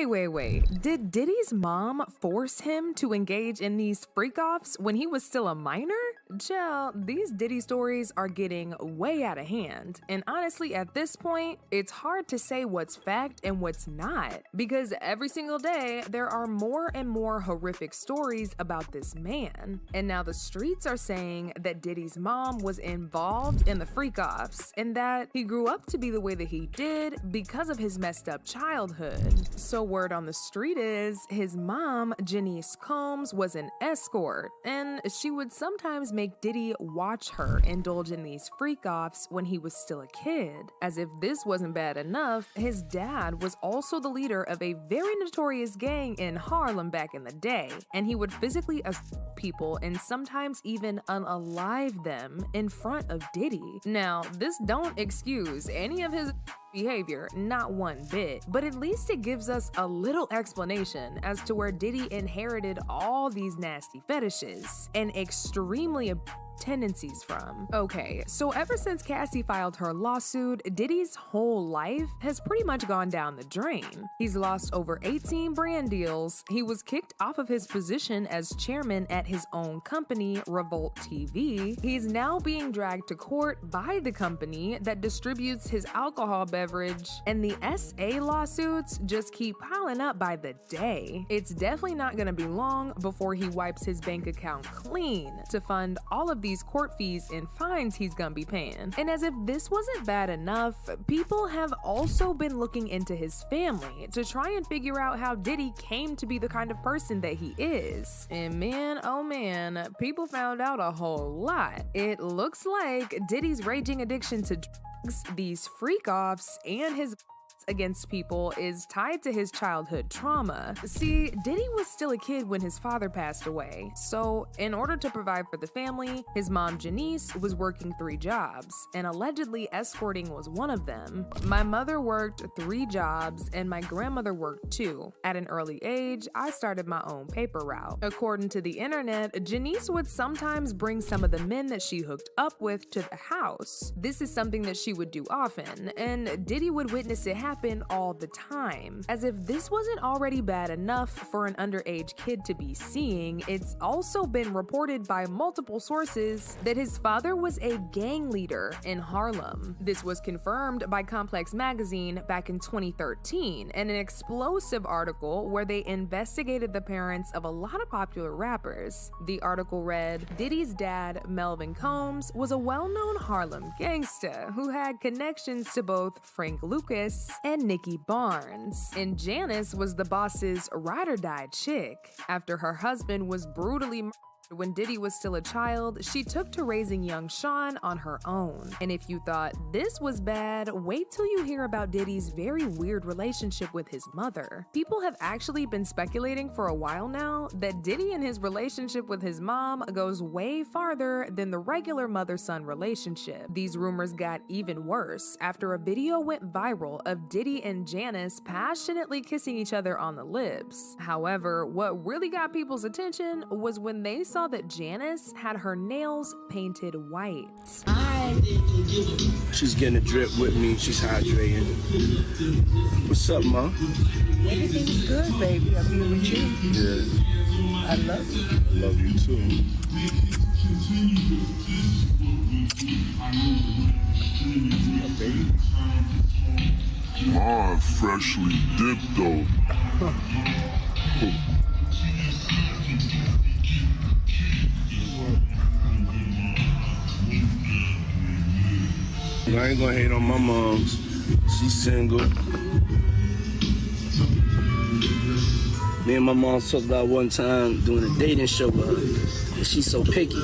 Wait. Did Diddy's mom force him to engage in these freak-offs when he was still a minor? Child, these Diddy stories are getting way out of hand. And honestly, at this point, it's hard to say what's fact and what's not. Because every single day, there are more and more horrific stories about this man. And now the streets are saying that Diddy's mom was involved in the freak-offs and that he grew up to be the way that he did because of his messed up childhood. So word on the street is his mom, Janice Combs, was an escort, and she would sometimes make Diddy watch her indulge in these freak-offs when he was still a kid. As if this wasn't bad enough, his dad was also the leader of a very notorious gang in Harlem back in the day, and he would physically assault people and sometimes even unalive them in front of Diddy. Now, this don't excuse any of his behavior, not one bit, but at least it gives us a little explanation as to where Diddy inherited all these nasty fetishes and extremely tendencies from. Okay, so ever since Cassie filed her lawsuit, Diddy's whole life has pretty much gone down the drain. He's lost over 18 brand deals, he was kicked off of his position as chairman at his own company, Revolt TV, he's now being dragged to court by the company that distributes his alcohol beverage, and the SA lawsuits just keep piling up by the day. It's definitely not gonna be long before he wipes his bank account clean to fund all of these court fees and fines he's gonna be paying. And as if this wasn't bad enough, people have also been looking into his family to try and figure out how Diddy came to be the kind of person that he is. And man, oh man, people found out a whole lot. It looks like Diddy's raging addiction to drugs, these freak-offs, and his against people is tied to his childhood trauma. See, Diddy was still a kid when his father passed away, so in order to provide for the family, his mom Janice was working 3 jobs, and allegedly escorting was one of them. My mother worked 3 jobs, and my grandmother worked 2. At an early age, I started my own paper route. According to the internet, Janice would sometimes bring some of the men that she hooked up with to the house. This is something that she would do often, and Diddy would witness it happen all the time. As if this wasn't already bad enough for an underage kid to be seeing, it's also been reported by multiple sources that his father was a gang leader in Harlem. This was confirmed by Complex Magazine back in 2013 in an explosive article where they investigated the parents of a lot of popular rappers. The article read, Diddy's dad, Melvin Combs, was a well-known Harlem gangster who had connections to both Frank Lucas and Nikki Barnes, and Janice was the boss's ride-or-die chick. After her husband was brutally murdered when Diddy was still a child, she took to raising young Sean on her own. And if you thought this was bad, wait till you hear about Diddy's very weird relationship with his mother. People have actually been speculating for a while now that Diddy and his relationship with his mom goes way farther than the regular mother-son relationship. These rumors got even worse after a video went viral of Diddy and Janice passionately kissing each other on the lips. However, what really got people's attention was when they saw that Janice had her nails painted white. She's getting a drip with me. She's hydrating. What's up, Ma? Everything's good, baby. I'm here with you. Yeah. I love you. I love you too. My baby. Mine freshly dipped though. I ain't gonna hate on my moms. She's single. Me and my mom talked about one time doing a dating show with her. And she's so picky.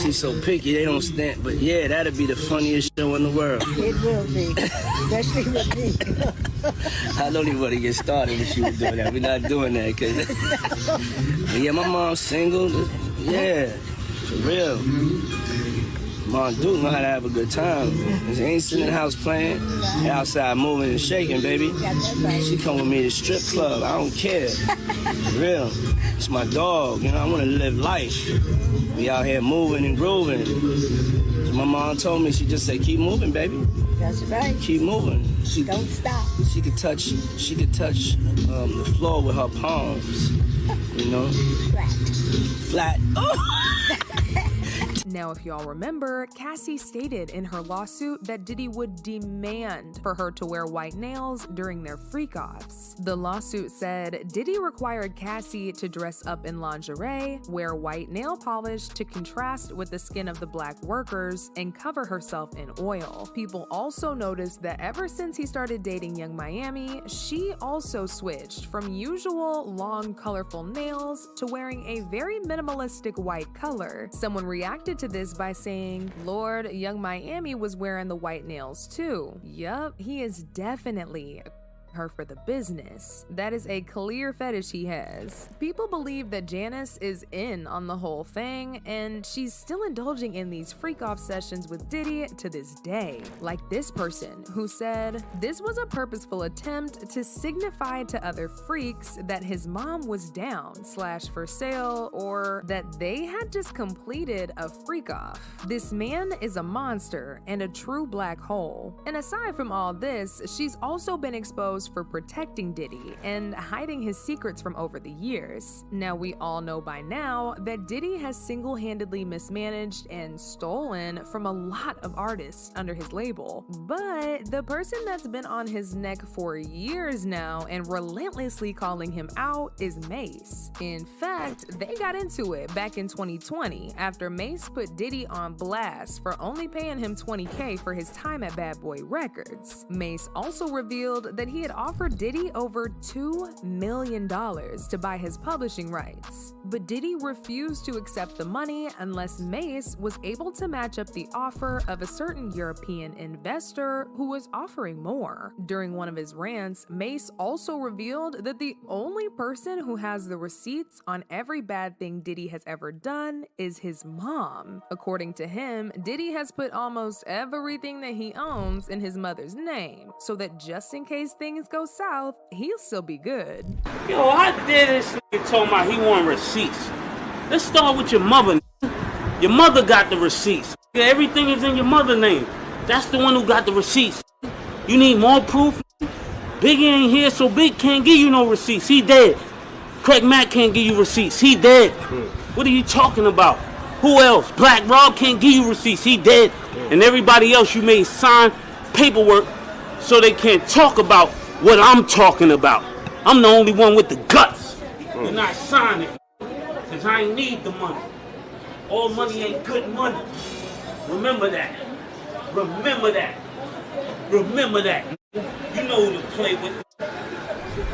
She's so picky, they don't stand. But yeah, that'd be the funniest show in the world. It will be, especially with me. I don't even want to get started when she was doing that. We're not doing that. Cause yeah, my mom's single. Yeah, for real. Mom do know how to have a good time. She ain't sitting in the house playing. They outside moving and shaking, baby. She come with me to strip club. I don't care. For real. It's my dog, you know, I want to live life. We out here moving and grooving. So my mom told me, she just said, keep moving, baby. That's right. Keep moving. Don't stop. She could touch the floor with her palms, you know? Flat. Oh. Now, if y'all remember, Cassie stated in her lawsuit that Diddy would demand for her to wear white nails during their freak-offs. The lawsuit said Diddy required Cassie to dress up in lingerie, wear white nail polish to contrast with the skin of the black workers, and cover herself in oil. People also noticed that ever since he started dating Young Miami, she also switched from usual long, colorful nails to wearing a very minimalistic white color. Someone reacted to this by saying, Lord, Young Miami was wearing the white nails too. Yup, he is definitely her for the business. That is a clear fetish he has. People believe that Janice is in on the whole thing, and she's still indulging in these freak-off sessions with Diddy to this day. Like this person who said, this was a purposeful attempt to signify to other freaks that his mom was down / for sale, or that they had just completed a freak-off. This man is a monster and a true black hole. And aside from all this, she's also been exposed for protecting Diddy and hiding his secrets from over the years. Now, we all know by now that Diddy has single-handedly mismanaged and stolen from a lot of artists under his label. But the person that's been on his neck for years now and relentlessly calling him out is Mase. In fact, they got into it back in 2020 after Mase put Diddy on blast for only paying him $20K for his time at Bad Boy Records. Mase also revealed that he had offered Diddy over $2 million to buy his publishing rights. But Diddy refused to accept the money unless Mase was able to match up the offer of a certain European investor who was offering more. During one of his rants, Mase also revealed that the only person who has the receipts on every bad thing Diddy has ever done is his mom. According to him, Diddy has put almost everything that he owns in his mother's name, so that just in case things go south, he'll still be good. Yo, how dare this nigga told me he want receipts? Let's start with your mother. Your mother got the receipts. Everything is in your mother's name. That's the one who got the receipts. You need more proof? Biggie ain't here, so Big can't give you no receipts. He dead. Craig Mack can't give you receipts. He dead. What are you talking about? Who else? Black Rob can't give you receipts. He dead. And everybody else you made sign paperwork so they can't talk about what I'm talking about. I'm the only one with the guts. You're not signing, because I ain't need the money. All money ain't good money. Remember that. Remember that. Remember that. You know who to play with.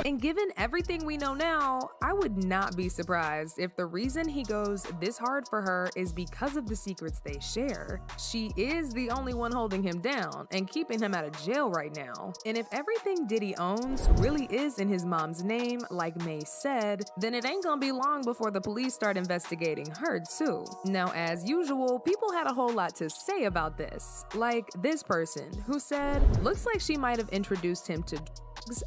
And given everything we know now, I would not be surprised if the reason he goes this hard for her is because of the secrets they share. She is the only one holding him down and keeping him out of jail right now. And if everything Diddy owns really is in his mom's name, like May said, then it ain't gonna be long before the police start investigating her too. Now, as usual, people had a whole lot to say about this. Like this person who said, looks like she might have introduced him to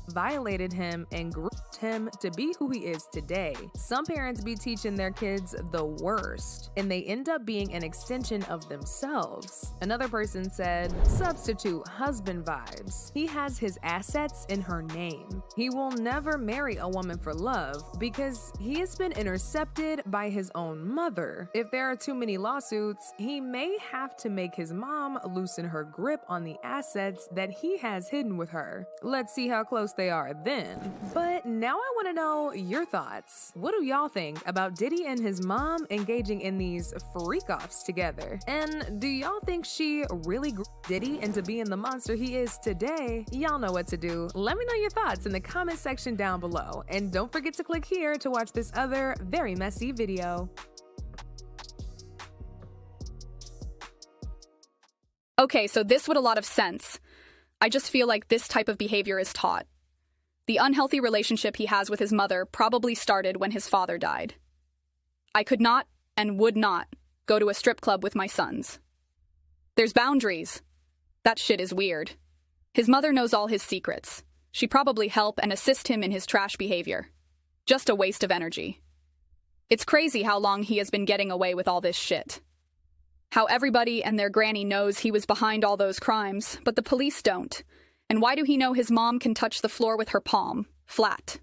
violated him and groomed him to be who he is today. Some parents be teaching their kids the worst, and they end up being an extension of themselves. Another person said, substitute husband vibes. He has his assets in her name. He will never marry a woman for love because he has been intercepted by his own mother. If there are too many lawsuits, he may have to make his mom loosen her grip on the assets that he has hidden with her. Let's see how close they are then. But now I want to know your thoughts. What do y'all think about Diddy and his mom engaging in these freak-offs together? And do y'all think she really grew Diddy into being the monster he is today? Y'all know what to do. Let me know your thoughts in the comment section down below. And don't forget to click here to watch this other very messy video. Okay, so this made a lot of sense. I just feel like this type of behavior is taught. The unhealthy relationship he has with his mother probably started when his father died. I could not and would not go to a strip club with my sons. There's boundaries. That shit is weird. His mother knows all his secrets. She probably help and assist him in his trash behavior. Just a waste of energy. It's crazy how long he has been getting away with all this shit. How everybody and their granny knows he was behind all those crimes, but the police don't. And why do he know his mom can touch the floor with her palm, flat?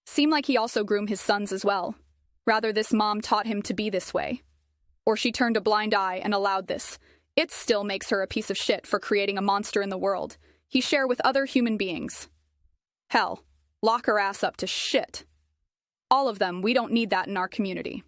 Seem like he also groomed his sons as well. Rather, this mom taught him to be this way. Or she turned a blind eye and allowed this. It still makes her a piece of shit for creating a monster in the world he share with other human beings. Hell, lock her ass up to shit. All of them, we don't need that in our community.